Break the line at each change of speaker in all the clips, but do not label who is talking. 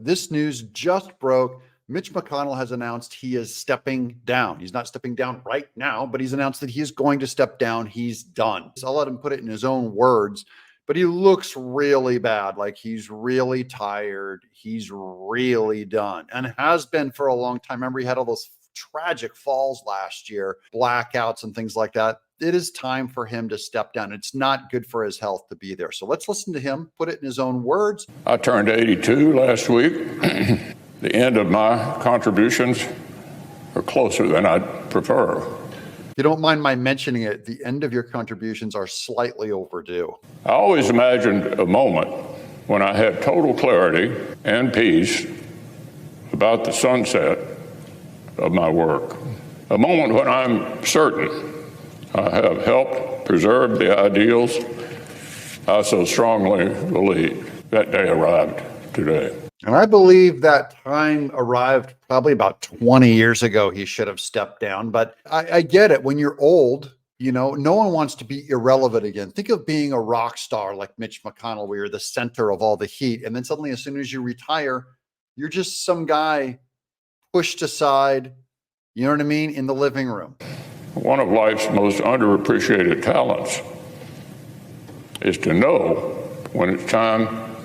This news just broke. Mitch McConnell has announced he is stepping down. He's not stepping down right now, but he's announced that he is going to step down. He's done. So I'll let him put it in his own words, but he looks really bad. Like he's really tired. He's really done and has been for a long time. Remember, he had all those tragic falls last year, blackouts and things like that. It is time for him to step down. It's not good for his health to be there. So let's listen to him put it in his own words.
I turned 82 last week. The end of my contributions are closer than I'd prefer.
If you don't mind my mentioning it, the end of your contributions are slightly overdue.
I always imagined a moment when I had total clarity and peace about the sunset of my work. A moment when I'm certain I have helped preserve the ideals I so strongly believe. That day arrived today.
And I believe that time arrived probably about 20 years ago. He should have stepped down, but I get it. When you're old, you know, no one wants to be irrelevant again. Think of being a rock star like Mitch McConnell, where you're the center of all the heat. And then suddenly, as soon as you retire, you're just some guy pushed aside, you know what I mean, in the living room.
One of life's most underappreciated talents is to know when it's time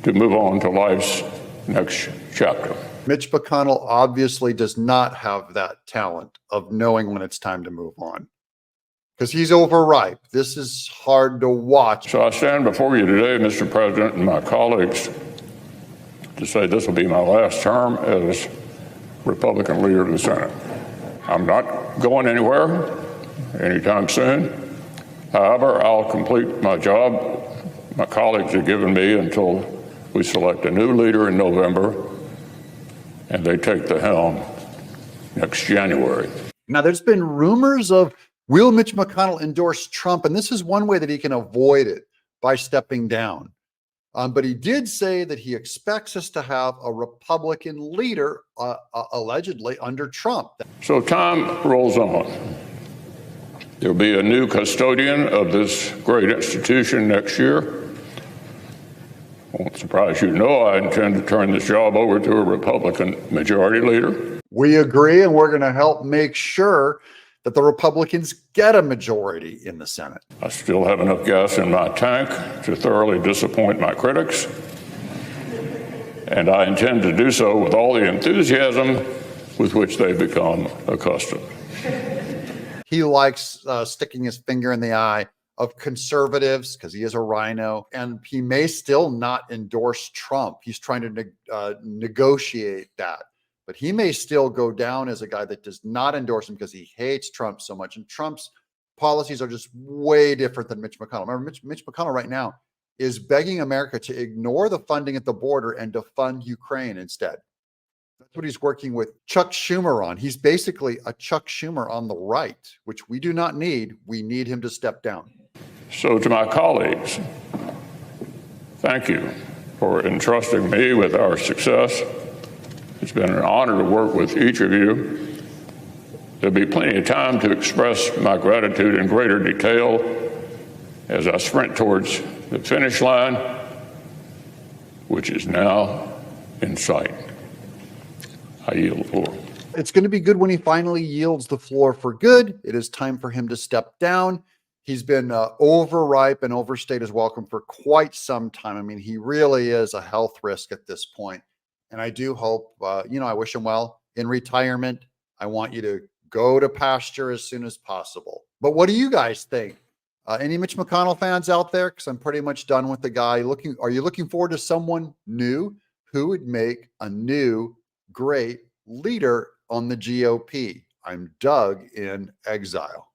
to move on to life's next chapter.
Mitch McConnell obviously does not have that talent of knowing when it's time to move on because he's overripe. This is hard to watch.
So I stand before you today, Mr. President, and my colleagues to say this will be my last term as Republican leader of the Senate. I'm not going anywhere anytime soon. However, I'll complete my job my colleagues have given me until we select a new leader in November, and they take the helm next January.
Now, there's been rumors of, will Mitch McConnell endorse Trump? And this is one way that he can avoid it, by stepping down. But he did say that he expects us to have a Republican leader, allegedly, under Trump.
So time rolls on. There'll be a new custodian of this great institution next year. Won't surprise you to know I intend to turn this job over to a Republican majority leader.
We agree, and we're going to help make sure that the Republicans get a majority in the Senate.
I still have enough gas in my tank to thoroughly disappoint my critics, and I intend to do so with all the enthusiasm with which they become accustomed.
He likes sticking his finger in the eye of conservatives because he is a rhino, and he may still not endorse Trump. He's trying to negotiate that, but he may still go down as a guy that does not endorse him because he hates Trump so much. And Trump's policies are just way different than Mitch McConnell. Remember, Mitch McConnell right now is begging America to ignore the funding at the border and to fund Ukraine instead. That's what he's working with Chuck Schumer on. He's basically a Chuck Schumer on the right, which we do not need. We need him to step down.
So to my colleagues, thank you for entrusting me with our success. It's been an honor to work with each of you. There'll be plenty of time to express my gratitude in greater detail as I sprint towards the finish line, which is now in sight. I yield the floor.
It's going to be good when he finally yields the floor for good. It is time for him to step down. He's been overripe and overstayed his welcome for quite some time. I mean, he really is a health risk at this point. And I do hope, I wish him well in retirement. I want you to go to pasture as soon as possible. But what do you guys think? Any Mitch McConnell fans out there? Because I'm pretty much done with the guy. Are you looking forward to someone new who would make a new great leader on the GOP? I'm Doug in Exile.